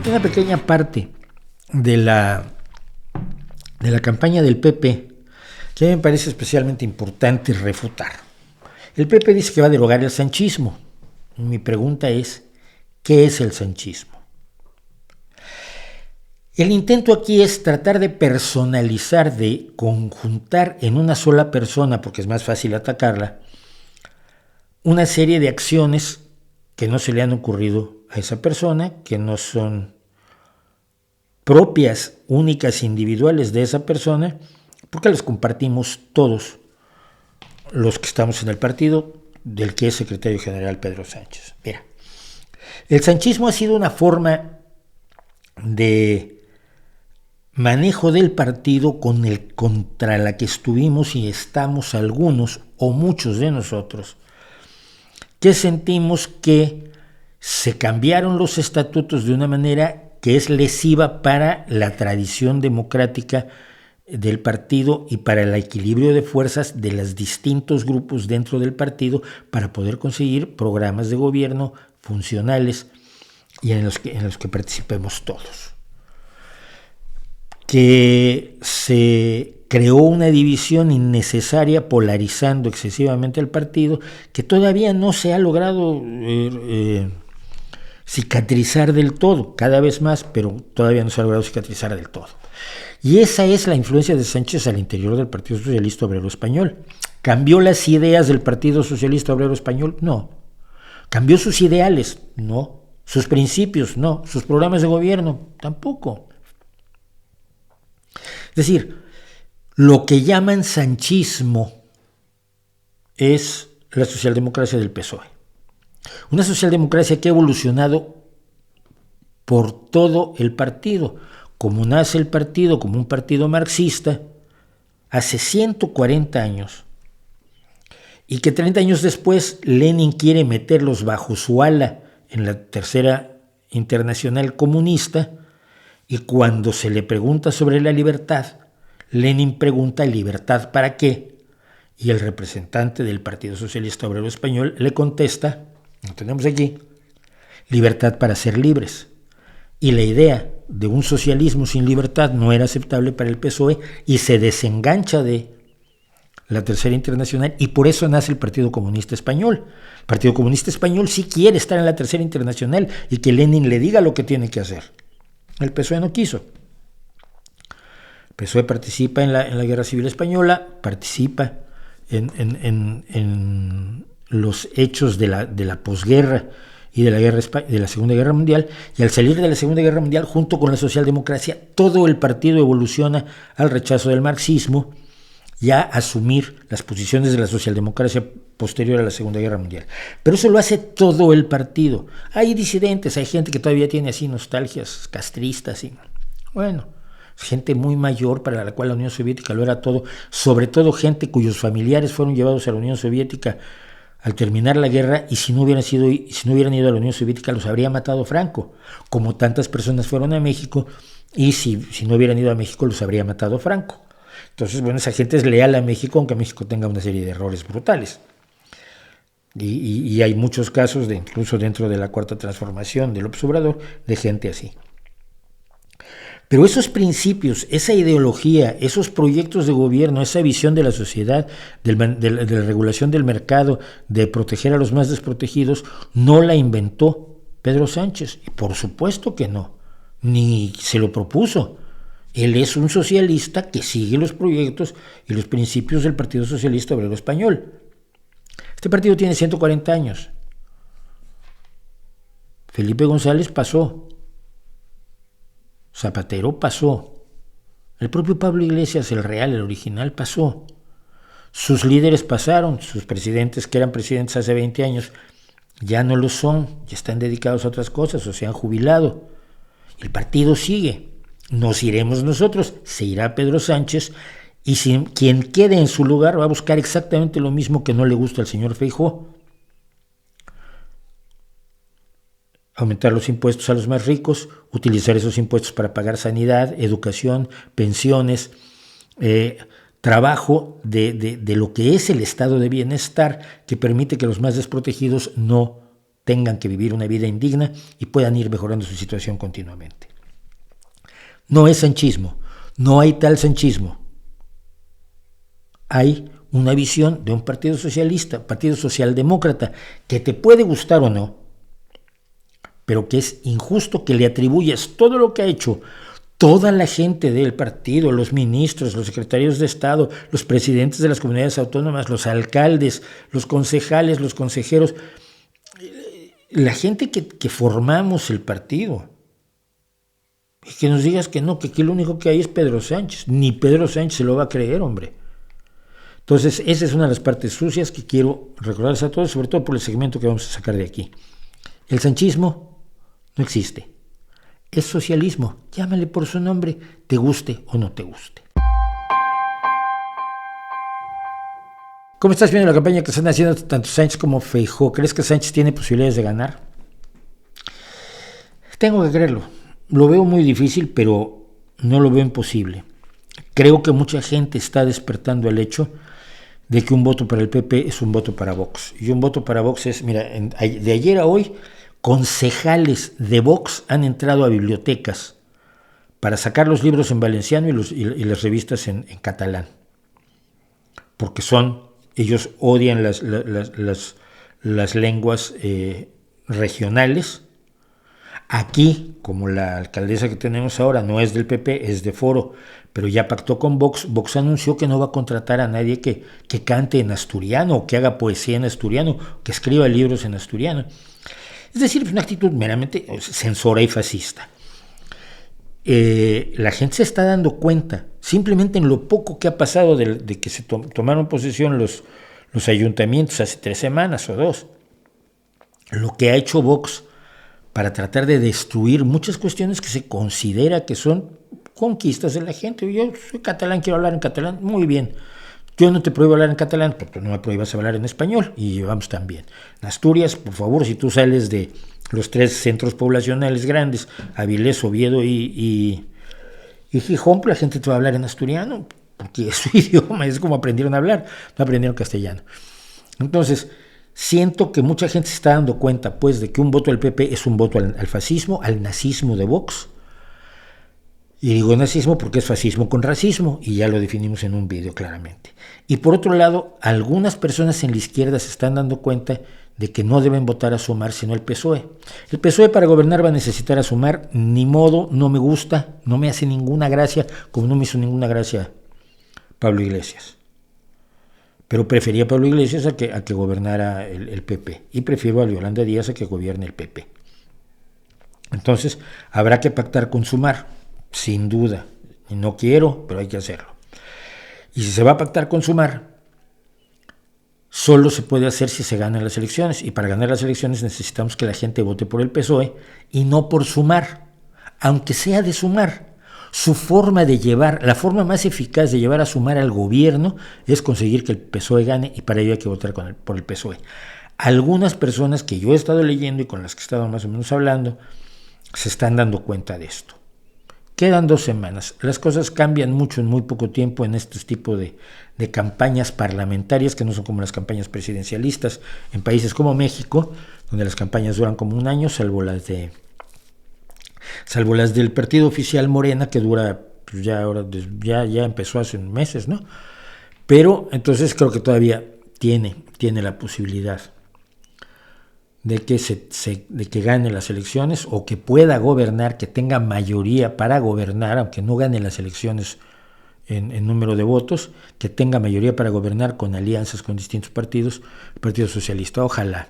Una pequeña parte de la campaña del PP que a mí me parece especialmente importante refutar. El PP dice que va a derogar el sanchismo. Mi pregunta es, ¿qué es el sanchismo? El intento aquí es tratar de personalizar, de conjuntar en una sola persona, porque es más fácil atacarla, una serie de acciones que no se le han ocurrido a esa persona, que no son propias, únicas, individuales de esa persona, porque las compartimos todos los que estamos en el partido del que es secretario general Pedro Sánchez. Mira, el sanchismo ha sido una forma de manejo del partido contra la que estuvimos y estamos algunos o muchos de nosotros, que sentimos que se cambiaron los estatutos de una manera que es lesiva para la tradición democrática del partido y para el equilibrio de fuerzas de los distintos grupos dentro del partido para poder conseguir programas de gobierno funcionales y en los que participemos todos. Que se creó una división innecesaria polarizando excesivamente el partido que todavía no se ha logrado cicatrizar del todo, cada vez más, pero todavía no se ha logrado cicatrizar del todo. Y esa es la influencia de Sánchez al interior del Partido Socialista Obrero Español. ¿Cambió las ideas del Partido Socialista Obrero Español? No. ¿Cambió sus ideales? No. ¿Sus principios? No. ¿Sus programas de gobierno? Tampoco. Es decir, lo que llaman sanchismo es la socialdemocracia del PSOE. Una socialdemocracia que ha evolucionado por todo el partido, como nace el partido como un partido marxista hace 140 años, y que 30 años después Lenin quiere meterlos bajo su ala en la Tercera Internacional Comunista, y cuando se le pregunta sobre la libertad, Lenin pregunta ¿libertad para qué? Y el representante del Partido Socialista Obrero Español le contesta, lo tenemos aquí, libertad para ser libres. Y la idea de un socialismo sin libertad no era aceptable para el PSOE y se desengancha de la Tercera Internacional y por eso nace el Partido Comunista Español. El Partido Comunista Español sí quiere estar en la Tercera Internacional y que Lenin le diga lo que tiene que hacer. El PSOE no quiso. El PSOE participa en la Guerra Civil Española, participa en los hechos de la posguerra y de la Segunda Guerra Mundial, y al salir de la Segunda Guerra Mundial, junto con la socialdemocracia, todo el partido evoluciona al rechazo del marxismo y a asumir las posiciones de la socialdemocracia posterior a la Segunda Guerra Mundial. Pero eso lo hace todo el partido. Hay disidentes, hay gente que todavía tiene así nostalgias castristas, y bueno, gente muy mayor para la cual la Unión Soviética lo era todo, sobre todo gente cuyos familiares fueron llevados a la Unión Soviética al terminar la guerra, y si no hubieran ido a la Unión Soviética los habría matado Franco, como tantas personas fueron a México, y si no hubieran ido a México los habría matado Franco. Entonces, bueno, esa gente es leal a México, aunque México tenga una serie de errores brutales. Y hay muchos casos, incluso dentro de la Cuarta Transformación del López Obrador, de gente así. Pero esos principios, esa ideología, esos proyectos de gobierno, esa visión de la sociedad, de la regulación del mercado, de proteger a los más desprotegidos, no la inventó Pedro Sánchez. Y por supuesto que no, ni se lo propuso. Él es un socialista que sigue los proyectos y los principios del Partido Socialista Obrero Español. Este partido tiene 140 años. Felipe González pasó. Zapatero pasó. El propio Pablo Iglesias, el real, el original, pasó. Sus líderes pasaron. Sus presidentes, que eran presidentes hace 20 años, ya no lo son. Ya están dedicados a otras cosas o se han jubilado. El partido sigue. Nos iremos nosotros, se irá Pedro Sánchez, y quien quede en su lugar va a buscar exactamente lo mismo que no le gusta al señor Feijóo. Aumentar los impuestos a los más ricos, utilizar esos impuestos para pagar sanidad, educación, pensiones, trabajo de lo que es el estado de bienestar que permite que los más desprotegidos no tengan que vivir una vida indigna y puedan ir mejorando su situación continuamente. No es sanchismo, no hay tal sanchismo. Hay una visión de un partido socialista, partido socialdemócrata, que te puede gustar o no, pero que es injusto que le atribuyas todo lo que ha hecho toda la gente del partido, los ministros, los secretarios de Estado, los presidentes de las comunidades autónomas, los alcaldes, los concejales, los consejeros, la gente que formamos el partido. Y que nos digas que no, que aquí lo único que hay es Pedro Sánchez. Ni Pedro Sánchez se lo va a creer, hombre. Entonces, esa es una de las partes sucias que quiero recordarles a todos, sobre todo por el segmento que vamos a sacar de aquí. El sanchismo no existe. Es socialismo. Llámale por su nombre, te guste o no te guste. ¿Cómo estás viendo la campaña que están haciendo tanto Sánchez como Feijóo? ¿Crees que Sánchez tiene posibilidades de ganar? Tengo que creerlo. Lo veo muy difícil, pero no lo veo imposible. Creo que mucha gente está despertando el hecho de que un voto para el PP es un voto para Vox. Y un voto para Vox es, mira, de ayer a hoy, concejales de Vox han entrado a bibliotecas para sacar los libros en valenciano y las revistas en catalán. Porque ellos odian las lenguas regionales. Aquí, como la alcaldesa que tenemos ahora no es del PP, es de Foro, pero ya pactó con Vox. Vox anunció que no va a contratar a nadie que cante en asturiano, o que haga poesía en asturiano, que escriba libros en asturiano. Es decir, es una actitud meramente censora y fascista. La gente se está dando cuenta, simplemente en lo poco que ha pasado de que se tomaron posesión los ayuntamientos hace 3 semanas o 2, lo que ha hecho Vox para tratar de destruir muchas cuestiones que se considera que son conquistas de la gente. Yo soy catalán, quiero hablar en catalán, muy bien. Yo no te prohíbo hablar en catalán, pero no me prohíbas hablar en español, y vamos también. En Asturias, por favor, si tú sales de los 3 centros poblacionales grandes, Avilés, Oviedo y Gijón, la gente te va a hablar en asturiano, porque es su idioma, es como aprendieron a hablar, no aprendieron castellano. Entonces, siento que mucha gente se está dando cuenta, pues, de que un voto al PP es un voto al fascismo, al nazismo de Vox. Y digo nazismo porque es fascismo con racismo, y ya lo definimos en un video claramente. Y por otro lado, algunas personas en la izquierda se están dando cuenta de que no deben votar a Sumar sino el PSOE. El PSOE para gobernar va a necesitar a Sumar, ni modo, no me gusta, no me hace ninguna gracia, como no me hizo ninguna gracia Pablo Iglesias. Pero prefería a Pablo Iglesias a que gobernara el PP, y prefiero a Yolanda Díaz a que gobierne el PP. Entonces, habrá que pactar con Sumar, sin duda. Y no quiero, pero hay que hacerlo. Y si se va a pactar con Sumar, solo se puede hacer si se ganan las elecciones. Y para ganar las elecciones necesitamos que la gente vote por el PSOE y no por Sumar, aunque sea de Sumar. Su forma de llevar, la forma más eficaz de llevar a Sumar al gobierno es conseguir que el PSOE gane, y para ello hay que votar por el PSOE. Algunas personas que yo he estado leyendo y con las que he estado más o menos hablando se están dando cuenta de esto. Quedan 2 semanas. Las cosas cambian mucho en muy poco tiempo en estos tipos de campañas parlamentarias, que no son como las campañas presidencialistas en países como México, donde las campañas duran como 1 año, salvo las del partido oficial Morena, que dura, pues ya empezó hace meses, ¿no? Pero entonces creo que todavía tiene la posibilidad de que gane las elecciones, o que pueda gobernar, que tenga mayoría para gobernar, aunque no gane las elecciones en número de votos, que tenga mayoría para gobernar con alianzas con distintos partidos, el Partido Socialista. Ojalá.